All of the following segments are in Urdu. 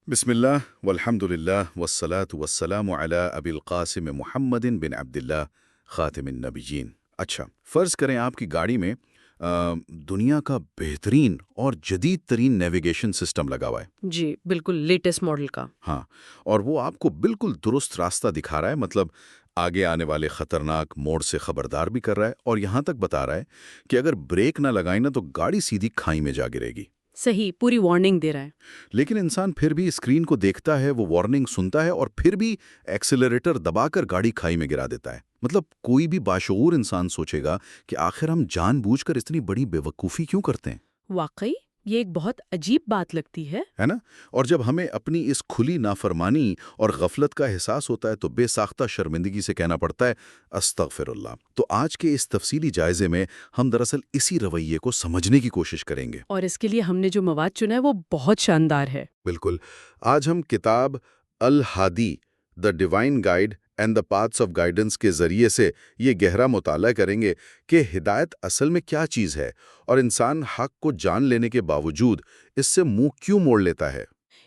بسم اللہ والحمد للہ والصلاة والسلام علی ابی القاسم محمد بن عبداللہ خاتم النبیین۔ اچھا، فرض کریں آپ کی گاڑی میں دنیا کا بہترین اور جدید ترین نیویگیشن سسٹم لگا ہوا ہے۔ جی بالکل لیٹسٹ ماڈل کا۔ ہاں، اور وہ آپ کو بالکل درست راستہ دکھا رہا ہے، مطلب آگے آنے والے خطرناک موڑ سے خبردار بھی کر رہا ہے، اور یہاں تک بتا رہا ہے کہ اگر بریک نہ لگائیں نا تو گاڑی سیدھی کھائی میں جا گرے گی۔ صحیح، پوری وارننگ دے رہا ہے۔ لیکن انسان پھر بھی اسکرین کو دیکھتا ہے، وہ وارننگ سنتا ہے اور پھر بھی ایکسیلریٹر دبا کر گاڑی کھائی میں گرا دیتا ہے۔ مطلب کوئی بھی باشعور انسان سوچے گا کہ آخر ہم جان بوجھ کر اتنی بڑی بے وقوفی کیوں کرتے ہیں؟ واقعی یہ ایک بہت عجیب بات لگتی ہے۔ ہے نا؟ اور جب ہمیں اپنی اس کھلی نافرمانی اور غفلت کا احساس ہوتا ہے تو بے ساختہ شرمندگی سے کہنا پڑتا ہے استغفر اللہ۔ تو آج کے اس تفصیلی جائزے میں ہم دراصل اسی رویے کو سمجھنے کی کوشش کریں گے۔ اور اس کے لیے ہم نے جو مواد چنا ہے وہ بہت شاندار ہے۔ بالکل۔ آج ہم کتاب Al-Hadi the divine guide and the paths of guidance کے ذریعے سے یہ گہرا مطالعہ کریں گے کہ ہدایت اصل میں کیا چیز ہے اور انسان حق کو جان لینے کے باوجود اس سے منہ کیوں موڑ لیتا ہے۔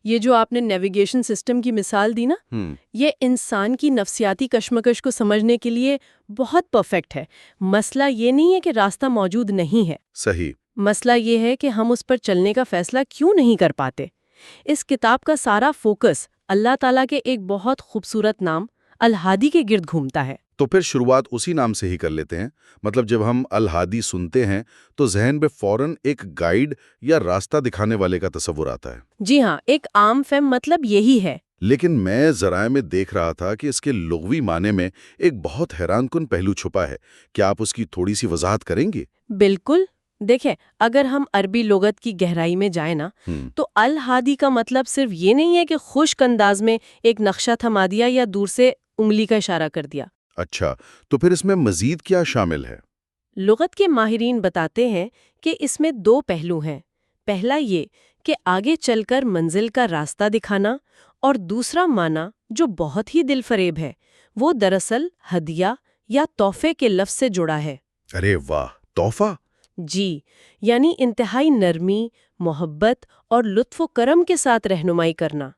یہ جو آپ نے نیویگیشن سسٹم کی مثال دی نا، یہ انسان کی نفسیاتی کشمکش کو سمجھنے کے لیے بہت پرفیکٹ ہے۔ مسئلہ یہ نہیں ہے کہ راستہ موجود نہیں ہے، صحیح۔ مسئلہ یہ ہے کہ ہم اس پر چلنے کا فیصلہ کیوں نہیں کر پاتے۔ اس کتاب کا سارا فوکس اللہ تعالیٰ کے ایک بہت خوبصورت نام الہادی کے گرد گھومتا ہے۔ تو پھر شروعات اسی نام سے ہی کر لیتے ہیں۔ مطلب جب ہم الہادی سنتے ہیں تو ذہن میں فوراً ایک گائیڈ یا راستہ دکھانے والے کا تصور آتا ہے۔ جی ہاں، ایک عام فہم مطلب یہی ہے۔ لیکن میں ذرائع میں دیکھ رہا تھا کہ اس کے لغوی معنی میں ایک بہت حیران کن پہلو چھپا ہے۔ کیا آپ اس کی تھوڑی سی وضاحت کریں گے؟ بالکل۔ دیکھیں، اگر ہم عربی لغت کی گہرائی میں جائیں نا تو الہادی کا مطلب صرف یہ نہیں ہے کہ خشک انداز میں ایک نقشہ تھما دیا یا دور سے انگلی کا اشارہ کر دیا۔ اچھا، تو پھر اس میں مزید کیا شامل ہے؟ لغت کے ماہرین بتاتے ہیں کہ اس میں دو پہلو ہیں۔ پہلا یہ کہ آگے چل کر منزل کا راستہ دکھانا، اور دوسرا معنی جو بہت ہی دل فریب ہے، وہ دراصل ہدیہ یا تحفے کے لفظ سے جڑا ہے۔ ارے واہ، تحفہ! جی، یعنی انتہائی نرمی، محبت اور لطف و کرم کے ساتھ رہنمائی کرنا۔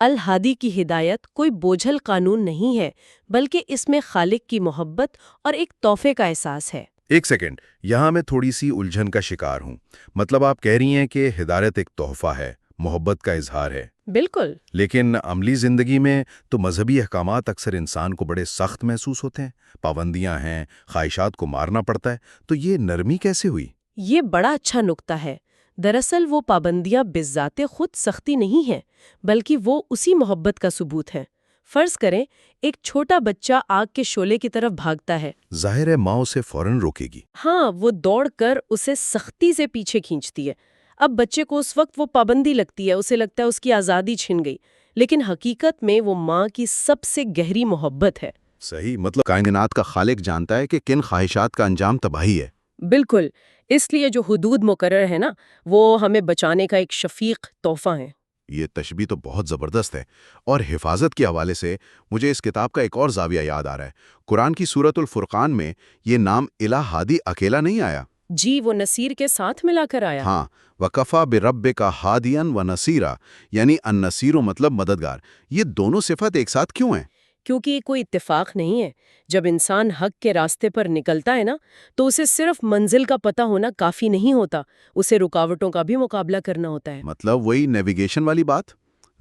الہادی کی ہدایت کوئی بوجھل قانون نہیں ہے، بلکہ اس میں خالق کی محبت اور ایک تحفے کا احساس ہے۔ ایک سیکنڈ، یہاں میں تھوڑی سی الجھن کا شکار ہوں۔ مطلب آپ کہہ رہی ہیں کہ ہدایت ایک تحفہ ہے، محبت کا اظہار ہے۔ بالکل۔ لیکن عملی زندگی میں تو مذہبی احکامات اکثر انسان کو بڑے سخت محسوس ہوتے ہیں، پابندیاں ہیں، خواہشات کو مارنا پڑتا ہے، تو یہ نرمی کیسے ہوئی؟ یہ بڑا اچھا نکتہ ہے۔ دراصل وہ پابندیاں بذات خود سختی نہیں ہیں، بلکہ وہ اسی محبت کا ثبوت ہیں۔ فرض کریں ایک چھوٹا بچہ آگ کے شعلے کی طرف بھاگتا ہے۔ ظاہر ہے ماں اسے فوراً روکے گی۔ ہاں، وہ دوڑ کر اسے سختی سے پیچھے کھینچتی ہے۔ اب بچے کو اس وقت وہ پابندی لگتی ہے، اسے لگتا ہے اس کی آزادی چھن گئی، لیکن حقیقت میں وہ ماں کی سب سے گہری محبت ہے۔ صحیح، مطلب کائنات کا خالق جانتا ہے کہ کن خواہشات کا انجام تباہی ہے۔ بالکل، اس لیے جو حدود مقرر ہے نا، وہ ہمیں بچانے کا ایک شفیق تحفہ ہے۔ یہ تشبیہ تو بہت زبردست ہے، اور حفاظت کے حوالے سے مجھے اس کتاب کا ایک اور زاویہ یاد آ رہا ہے۔ قرآن کی سورۃ الفرقان میں یہ نام الہادی اکیلا نہیں آیا۔ جی، وہ نصیر کے ساتھ ملا کر آیا۔ ہاں، وَكَفَى بِرَبِّكَ هَادِيًا وَنَصِيرًا، یعنی النصیر مطلب مددگار۔ یہ دونوں صفت ایک ساتھ کیوں ہیں؟ کیونکہ یہ کوئی اتفاق نہیں ہے۔ جب انسان حق کے راستے پر نکلتا ہے نا، تو اسے صرف منزل کا پتہ ہونا کافی نہیں ہوتا، اسے رکاوٹوں کا بھی مقابلہ کرنا ہوتا ہے۔ مطلب وہی نیویگیشن والی بات،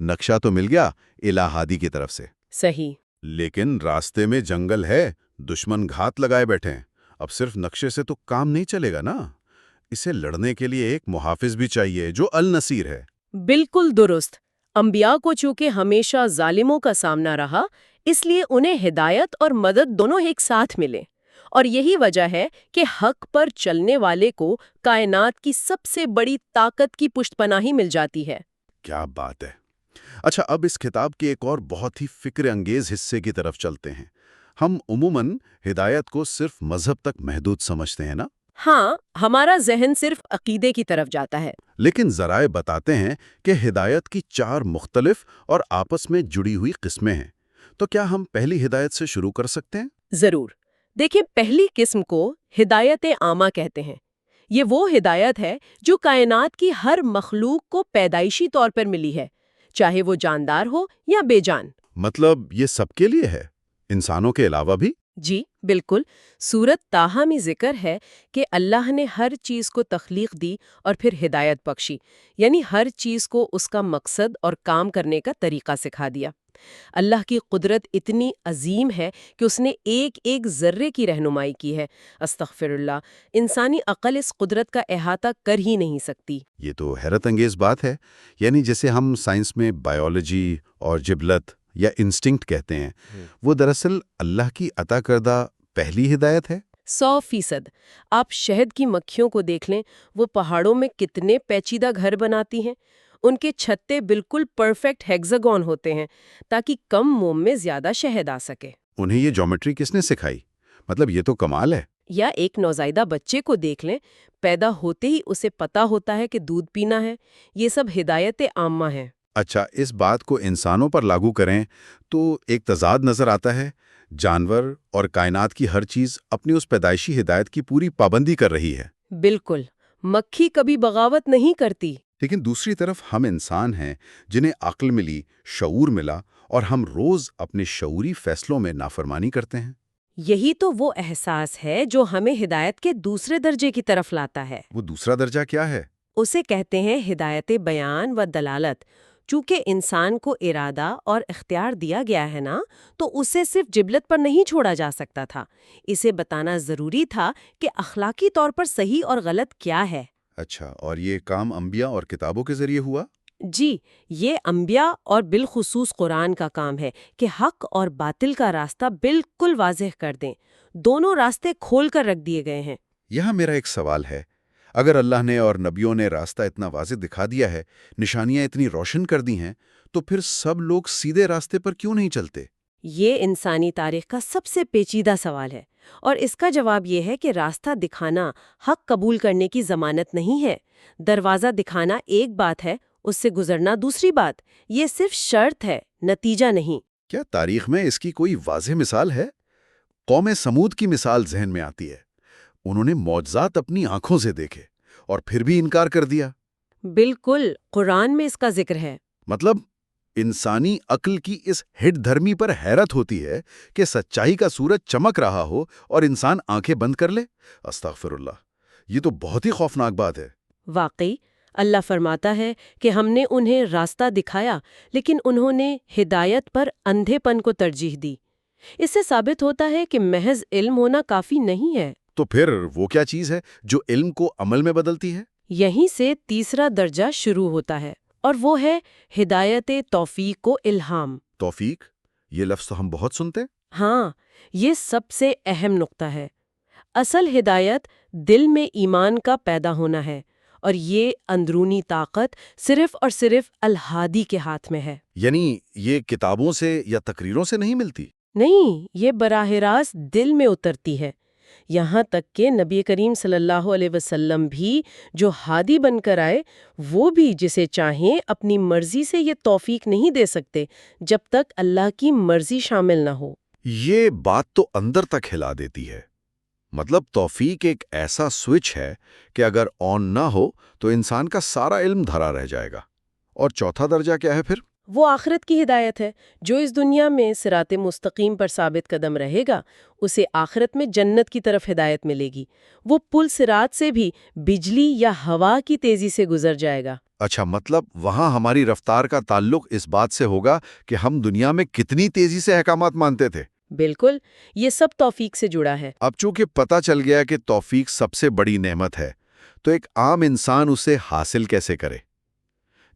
نقشہ تو مل گیا الہادی کی طرف سے، صحیح۔ لیکن راستے میں جنگل ہے، دشمن گھات لگائے بیٹھے ہیں۔ اب صرف نقشے سے تو کام نہیں چلے گا نا، اسے لڑنے کے لیے ایک محافظ بھی چاہیے جو النصیر ہے۔ بالکل درست۔ انبیاء کو چونکہ ہمیشہ ظالموں کا سامنا رہا، اس لیے انہیں ہدایت اور مدد دونوں ایک ساتھ ملے، اور یہی وجہ ہے کہ حق پر چلنے والے کو کائنات کی سب سے بڑی طاقت کی پشت پناہی مل جاتی ہے۔ کیا بات ہے! اچھا، اب اس کتاب کے ایک اور بہت ہی فکر انگیز حصے کی طرف چلتے ہیں۔ ہم عموماً ہدایت کو صرف مذہب تک محدود سمجھتے ہیں نا؟ ہاں، ہمارا ذہن صرف عقیدے کی طرف جاتا ہے۔ لیکن ذرائع بتاتے ہیں کہ ہدایت کی 4 مختلف اور آپس میں جڑی ہوئی قسمیں ہیں۔ تو کیا ہم پہلی ہدایت سے شروع کر سکتے ہیں؟ ضرور۔ دیکھیں، پہلی قسم کو ہدایت عامہ کہتے ہیں۔ یہ وہ ہدایت ہے جو کائنات کی ہر مخلوق کو پیدائشی طور پر ملی ہے، چاہے وہ جاندار ہو یا بے جان۔ مطلب یہ سب کے لیے ہے، انسانوں کے علاوہ بھی؟ جی بالکل، سورت طٰہٰ میں ذکر ہے کہ اللہ نے ہر چیز کو تخلیق دی اور پھر ہدایت بخشی، یعنی ہر چیز کو اس کا مقصد اور کام کرنے کا طریقہ سکھا دیا۔ اللہ کی قدرت اتنی عظیم ہے کہ اس نے ایک ایک ذرے کی رہنمائی کی ہے۔ استغفر اللہ، انسانی عقل اس قدرت کا احاطہ کر ہی نہیں سکتی۔ یہ تو حیرت انگیز بات ہے، یعنی جسے ہم سائنس میں بائیولوجی اور جبلت یا انسٹنکٹ کہتے ہیں، وہ دراصل اللہ کی عطا کردہ پہلی ہدایت ہے۔ 100%۔ آپ شہد کی مکھیوں کو دیکھ لیں، وہ پہاڑوں میں کتنے پیچیدہ گھر بناتی ہیں۔ ان کے چھتے بالکل پرفیکٹ ہیگزاگون ہوتے ہیں تاکہ کم موم میں زیادہ شہد آ سکے۔ انہیں یہ جیومیٹری کس نے سکھائی؟ مطلب یہ تو کمال ہے۔ یا ایک نوزائیدہ بچے کو دیکھ لیں، پیدا ہوتے ہی اسے پتا ہوتا ہے کہ دودھ پینا ہے۔ یہ سب ہدایت عامہ ہیں۔ اچھا، اس بات کو انسانوں پر لاگو کریں تو ایک تضاد نظر آتا ہے۔ جانور اور کائنات کی ہر چیز اپنی اس پیدائشی ہدایت کی پوری پابندی کر رہی ہے۔ بالکل، مکھی کبھی بغاوت نہیں کرتی۔ لیکن دوسری طرف ہم انسان ہیں جنہیں عقل ملی، شعور ملا، اور ہم روز اپنے شعوری فیصلوں میں نافرمانی کرتے ہیں۔ یہی تو وہ احساس ہے جو ہمیں ہدایت کے دوسرے درجے کی طرف لاتا ہے۔ وہ دوسرا درجہ کیا ہے؟ اسے کہتے ہیں ہدایت بیان و دلالت۔ چونکہ انسان کو ارادہ اور اختیار دیا گیا ہے نا، تو اسے صرف جبلت پر نہیں چھوڑا جا سکتا تھا۔ اسے بتانا ضروری تھا کہ اخلاقی طور پر صحیح اور غلط کیا ہے۔ اچھا، اور یہ کام انبیاء اور کتابوں کے ذریعے ہوا؟ جی، یہ انبیاء اور بالخصوص قرآن کا کام ہے کہ حق اور باطل کا راستہ بالکل واضح کر دیں۔ دونوں راستے کھول کر رکھ دیے گئے ہیں۔ یہاں میرا ایک سوال ہے، اگر اللہ نے اور نبیوں نے راستہ اتنا واضح دکھا دیا ہے، نشانیاں اتنی روشن کر دی ہیں، تو پھر سب لوگ سیدھے راستے پر کیوں نہیں چلتے؟ یہ انسانی تاریخ کا سب سے پیچیدہ سوال ہے، اور اس کا جواب یہ ہے کہ راستہ دکھانا حق قبول کرنے کی ضمانت نہیں ہے۔ دروازہ دکھانا ایک بات ہے، اس سے گزرنا دوسری بات۔ یہ صرف شرط ہے، نتیجہ نہیں۔ کیا تاریخ میں اس کی کوئی واضح مثال ہے؟ قوم سمود کی مثال ذہن میں آتی ہے۔ انہوں نے معجزات اپنی آنکھوں سے دیکھے اور پھر بھی انکار کر دیا۔ بالکل، قرآن میں اس کا ذکر ہے۔ مطلب انسانی عقل کی اس ہٹ دھرمی پر حیرت ہوتی ہے کہ سچائی کا سورج چمک رہا ہو اور انسان آنکھیں بند کر لے۔ استغفر اللہ، یہ تو بہت ہی خوفناک بات ہے۔ واقعی، اللہ فرماتا ہے کہ ہم نے انہیں راستہ دکھایا، لیکن انہوں نے ہدایت پر اندھے پن کو ترجیح دی۔ اس سے ثابت ہوتا ہے کہ محض علم ہونا کافی نہیں ہے۔ تو پھر وہ کیا چیز ہے جو علم کو عمل میں بدلتی ہے؟ یہیں سے تیسرا درجہ شروع ہوتا ہے، اور وہ ہے ہدایت توفیق و الہام۔ توفیق، یہ لفظ تو ہم بہت سنتے ہیں۔ ہاں، یہ سب سے اہم نقطہ ہے۔ اصل ہدایت دل میں ایمان کا پیدا ہونا ہے، اور یہ اندرونی طاقت صرف اور صرف الہادی کے ہاتھ میں ہے۔ یعنی یہ کتابوں سے یا تقریروں سے نہیں ملتی؟ نہیں، یہ براہ راست دل میں اترتی ہے۔ یہاں تک کہ نبی کریم صلی اللہ علیہ وسلم بھی جو ہادی بن کر آئے، وہ بھی جسے چاہیں اپنی مرضی سے یہ توفیق نہیں دے سکتے جب تک اللہ کی مرضی شامل نہ ہو۔ یہ بات تو اندر تک ہلا دیتی ہے۔ مطلب توفیق ایک ایسا سوئچ ہے کہ اگر آن نہ ہو تو انسان کا سارا علم دھرا رہ جائے گا۔ اور چوتھا درجہ کیا ہے پھر؟ وہ آخرت کی ہدایت ہے۔ جو اس دنیا میں صراط مستقیم پر ثابت قدم رہے گا، اسے آخرت میں جنت کی طرف ہدایت ملے گی۔ وہ پل صراط سے بھی بجلی یا ہوا کی تیزی سے گزر جائے گا۔ اچھا، مطلب وہاں ہماری رفتار کا تعلق اس بات سے ہوگا کہ ہم دنیا میں کتنی تیزی سے احکامات مانتے تھے۔ بالکل، یہ سب توفیق سے جڑا ہے۔ اب چونکہ پتہ چل گیا کہ توفیق سب سے بڑی نعمت ہے، تو ایک عام انسان اسے حاصل کیسے کرے؟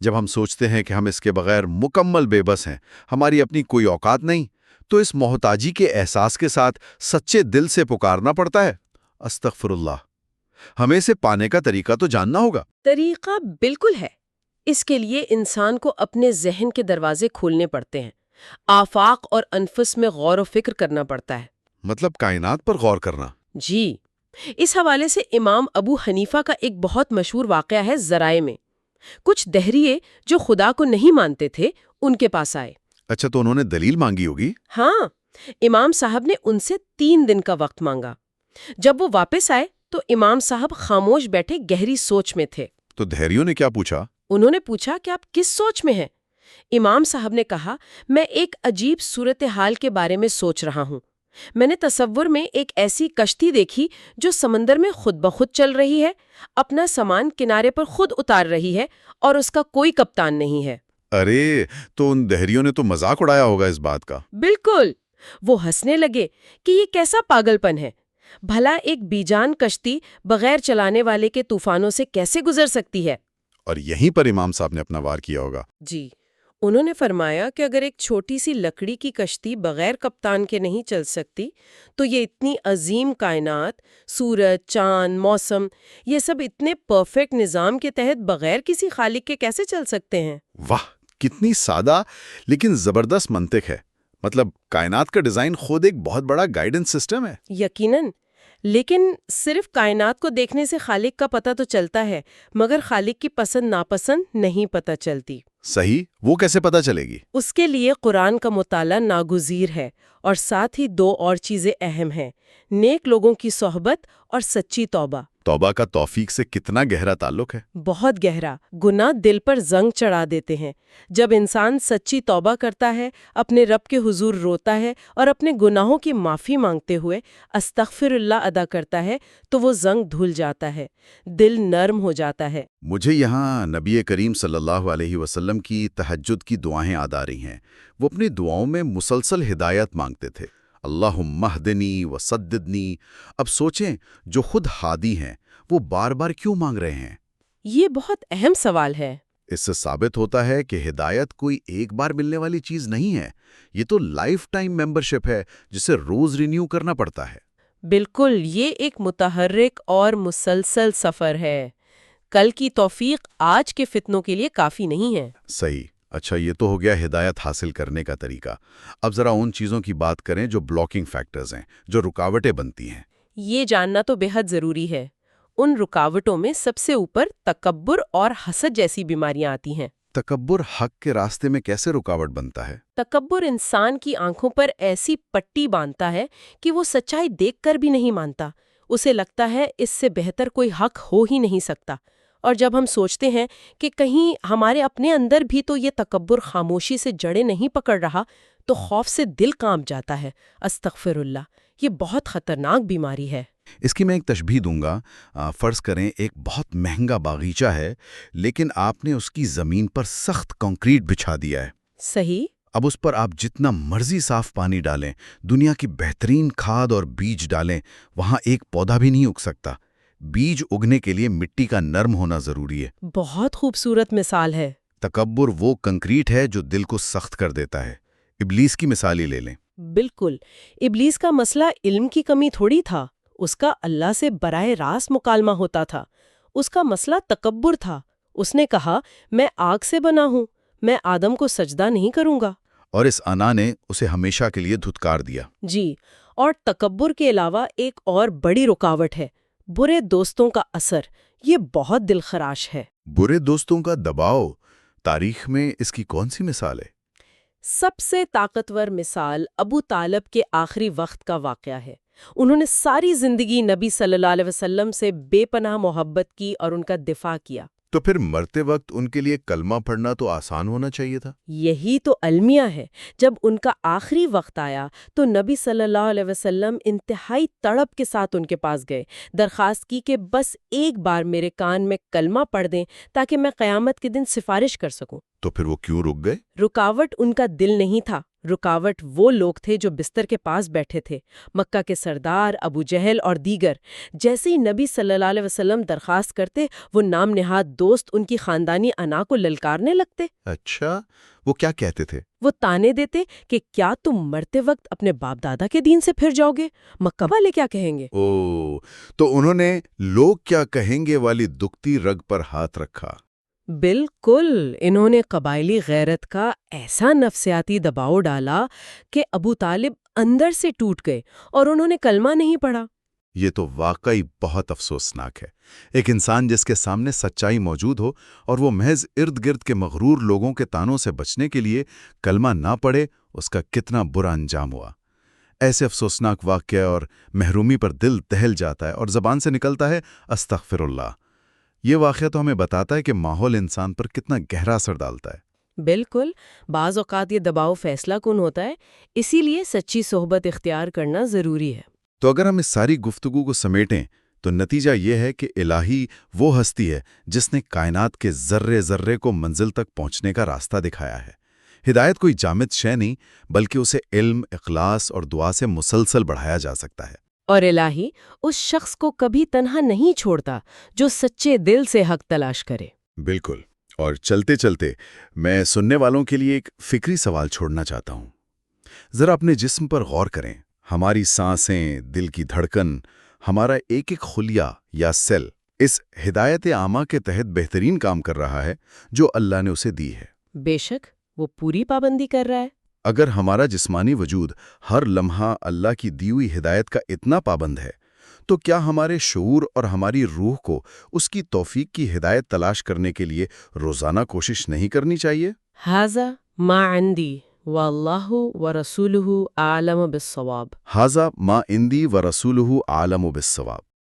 جب ہم سوچتے ہیں کہ ہم اس کے بغیر مکمل بے بس ہیں، ہماری اپنی کوئی اوقات نہیں، تو اس محتاجی کے احساس کے ساتھ سچے دل سے پکارنا پڑتا ہے۔ استغفر اللہ۔ ہمیں اسے پانے کا طریقہ تو جاننا ہوگا۔ طریقہ بالکل ہے۔ اس کے لیے انسان کو اپنے ذہن کے دروازے کھولنے پڑتے ہیں، آفاق اور انفس میں غور و فکر کرنا پڑتا ہے۔ مطلب کائنات پر غور کرنا۔ جی، اس حوالے سے امام ابو حنیفہ کا ایک بہت مشہور واقعہ ہے ذرائع میں۔ کچھ دہریے جو خدا کو نہیں مانتے تھے، ان کے پاس آئے۔ اچھا، تو انہوں نے دلیل مانگی ہوگی؟ ہاں، امام صاحب نے ان سے 3 دن کا وقت مانگا۔ جب وہ واپس آئے تو امام صاحب خاموش بیٹھے گہری سوچ میں تھے۔ تو دہریوں نے کیا پوچھا؟ انہوں نے پوچھا کہ آپ کس سوچ میں ہیں؟ امام صاحب نے کہا، میں ایک عجیب صورتحال کے بارے میں سوچ رہا ہوں۔ میں نے تصور میں ایک ایسی کشتی دیکھی جو سمندر میں خود بخود چل رہی ہے، اپنا سامان کنارے پر خود اتار رہی ہے اور اس کا کوئی کپتان نہیں ہے۔ ارے، تو ان دہریوں نے تو مذاق اڑایا ہوگا اس بات کا۔ بالکل، وہ ہنسنے لگے کہ یہ کیسا پاگل پن ہے، بھلا ایک بیجان کشتی بغیر چلانے والے کے طوفانوں سے کیسے گزر سکتی ہے؟ اور یہیں پر امام صاحب نے اپنا وار کیا ہوگا۔ جی، انہوں نے فرمایا کہ اگر ایک چھوٹی سی لکڑی کی کشتی بغیر کپتان کے نہیں چل سکتی تو یہ اتنی عظیم کائنات، سورج، چاند، موسم، یہ سب اتنے پرفیکٹ نظام کے تحت بغیر کسی خالق کے کیسے چل سکتے ہیں؟ واہ، کتنی سادہ لیکن زبردست منطق ہے۔ مطلب کائنات کا ڈیزائن خود ایک بہت بڑا گائیڈنس سسٹم ہے۔ یقیناً، لیکن صرف کائنات کو دیکھنے سے خالق کا پتہ تو چلتا ہے، مگر خالق کی پسند ناپسند نہیں پتہ چلتی۔ صحیح، وہ کیسے پتہ چلے گی؟ اس کے لیے قرآن کا مطالعہ ناگزیر ہے، اور ساتھ ہی دو اور چیزیں اہم ہیں: نیک لوگوں کی صحبت اور سچی توبہ۔ توبہ کا توفیق سے کتنا گہرا تعلق ہے۔ بہت گہرا۔ گناہ دل پر زنگ چڑھا دیتے ہیں۔ جب انسان سچی توبہ کرتا ہے، اپنے رب کے حضور روتا ہے اور اپنے گناہوں کی معافی مانگتے ہوئے استغفر اللہ ادا کرتا ہے تو وہ زنگ دھل جاتا ہے، دل نرم ہو جاتا ہے۔ مجھے یہاں نبی کریم صلی اللہ علیہ وسلم کی تہجد کی دعائیں یاد آ رہی ہیں۔ وہ اپنی دعاؤں میں مسلسل ہدایت مانگتے تھے۔ اللہم اہدنی وسددنی۔ اب سوچیں، جو خود ہادی ہیں وہ بار بار کیوں مانگ رہے ہیں؟ یہ بہت اہم سوال ہے۔ اس سے ثابت ہوتا ہے کہ ہدایت کوئی ایک بار ملنے والی چیز نہیں ہے، یہ تو لائف ٹائم ممبرشپ ہے جسے روز رینیو کرنا پڑتا ہے۔ بالکل، یہ ایک متحرک اور مسلسل سفر ہے۔ کل کی توفیق آج کے فتنوں کے لیے کافی نہیں ہے۔ صحیح۔ اچھا، یہ تو ہو گیا ہدایت حاصل کرنے کا طریقہ۔ اب ذرا ان چیزوں کی بات کریں جو بلاکنگ فیکٹرز ہیں، جو رکاوٹیں بنتی ہیں۔ یہ جاننا تو بے حد ضروری ہے۔ ان رکاوٹوں میں سب سے اوپر تکبر اور حسد جیسی بیماریاں آتی ہیں۔ تکبر حق کے راستے میں کیسے رکاوٹ بنتا ہے؟ تکبر انسان کی آنکھوں پر ایسی پٹی باندھتا ہے کہ وہ سچائی دیکھ کر بھی نہیں مانتا۔ اسے لگتا ہے اس سے بہتر کوئی حق ہو ہی نہیں سکتا۔ اور جب ہم سوچتے ہیں کہ کہیں ہمارے اپنے اندر بھی تو یہ تکبر خاموشی سے جڑیں نہیں پکڑ رہا، تو خوف سے دل کانپ جاتا ہے۔ استغفر اللہ، یہ بہت خطرناک بیماری ہے۔ اس کی میں ایک تشبیہ دوں گا۔ فرض کریں ایک بہت مہنگا باغیچہ ہے، لیکن آپ نے اس کی زمین پر سخت کنکریٹ بچھا دیا ہے۔ صحیح۔ اب اس پر آپ جتنا مرضی صاف پانی ڈالیں، دنیا کی بہترین کھاد اور بیج ڈالیں، وہاں ایک پودا بھی نہیں اگ سکتا۔ بیج اگنے کے لیے مٹی کا نرم ہونا ضروری ہے۔ بہت خوبصورت مثال ہے۔ تکبر وہ کنکریٹ ہے جو دل کو سخت کر دیتا ہے۔ ابلیس کی مثال ہی لے لیں۔ بالکل، ابلیس کا مسئلہ علم کی کمی تھوڑی تھا، اس کا اللہ سے براہ راست مکالمہ ہوتا تھا۔ اس کا مسئلہ تکبر تھا۔ اس نے کہا، میں آگ سے بنا ہوں، میں آدم کو سجدہ نہیں کروں گا۔ اور اس انا نے اسے ہمیشہ کے لیے دھتکار دیا۔ جی، اور تکبر کے علاوہ ایک اور بڑی رکاوٹ ہے، برے دوستوں کا اثر۔ یہ بہت دل خراش ہے۔ برے دوستوں کا دباؤ، تاریخ میں اس کی کون سی مثال ہے؟ سب سے طاقتور مثال ابو طالب کے آخری وقت کا واقعہ ہے۔ انہوں نے ساری زندگی نبی صلی اللہ علیہ وسلم سے بے پناہ محبت کی اور ان کا دفاع کیا۔ تو پھر مرتے وقت ان کے لیے کلمہ پڑھنا تو آسان ہونا چاہیے تھا۔ یہی تو المیہ ہے۔ جب ان کا آخری وقت آیا تو نبی صلی اللہ علیہ وسلم انتہائی تڑپ کے ساتھ ان کے پاس گئے، درخواست کی کہ بس ایک بار میرے کان میں کلمہ پڑھ دیں تاکہ میں قیامت کے دن سفارش کر سکوں۔ تو پھر وہ کیوں رک گئے؟ رکاوٹ ان کا دل نہیں تھا، رکاوٹ وہ لوگ تھے جو بستر کے پاس بیٹھے تھے، مکہ کے سردار، ابو جہل اور دیگر۔ جیسے ہی نبی صلی اللہ علیہ وسلم درخواست کرتے، وہ نام نہاد دوست ان کی خاندانی انا کو للکارنے لگتے۔ اچھا، وہ کیا کہتے تھے؟ وہ تانے دیتے کہ کیا تم مرتے وقت اپنے باپ دادا کے دین سے پھر جاؤ گے؟ مکہ والے کیا کہیں گے؟ تو انہوں نے لوگ کیا کہیں گے والی دکھتی رگ پر ہاتھ رکھا۔ بالکل، انہوں نے قبائلی غیرت کا ایسا نفسیاتی دباؤ ڈالا کہ ابو طالب اندر سے ٹوٹ گئے اور انہوں نے کلمہ نہیں پڑھا۔ یہ تو واقعی بہت افسوسناک ہے۔ ایک انسان جس کے سامنے سچائی موجود ہو اور وہ محض ارد گرد کے مغرور لوگوں کے تانوں سے بچنے کے لیے کلمہ نہ پڑھے، اس کا کتنا برا انجام ہوا۔ ایسے افسوسناک واقعہ اور محرومی پر دل دہل جاتا ہے اور زبان سے نکلتا ہے استغفر اللہ۔ یہ واقعہ تو ہمیں بتاتا ہے کہ ماحول انسان پر کتنا گہرا اثر ڈالتا ہے۔ بالکل، بعض اوقات یہ دباؤ فیصلہ کن ہوتا ہے، اسی لیے سچی صحبت اختیار کرنا ضروری ہے۔ تو اگر ہم اس ساری گفتگو کو سمیٹیں تو نتیجہ یہ ہے کہ الہی وہ ہستی ہے جس نے کائنات کے ذرے ذرے کو منزل تک پہنچنے کا راستہ دکھایا ہے۔ ہدایت کوئی جامد شے نہیں، بلکہ اسے علم، اخلاص اور دعا سے مسلسل بڑھایا جا سکتا ہے۔ اور الہی اس شخص کو کبھی تنہا نہیں چھوڑتا جو سچے دل سے حق تلاش کرے۔ بالکل۔ اور چلتے چلتے میں سننے والوں کے لیے ایک فکری سوال چھوڑنا چاہتا ہوں۔ ذرا اپنے جسم پر غور کریں۔ ہماری سانسیں، دل کی دھڑکن، ہمارا ایک ایک خلیہ یا سیل اس ہدایت عامہ کے تحت بہترین کام کر رہا ہے جو اللہ نے اسے دی ہے۔ بے شک وہ پوری پابندی کر رہا ہے۔ اگر ہمارا جسمانی وجود ہر لمحہ اللہ کی دی ہوئی ہدایت کا اتنا پابند ہے تو کیا ہمارے شعور اور ہماری روح کو اس کی توفیق کی ہدایت تلاش کرنے کے لیے روزانہ کوشش نہیں کرنی چاہیے؟ ھذا ما عندی واللہ ورسولہ اعلم بالصواب۔ ھذا ما عندی ورسولہ اعلم بالصواب۔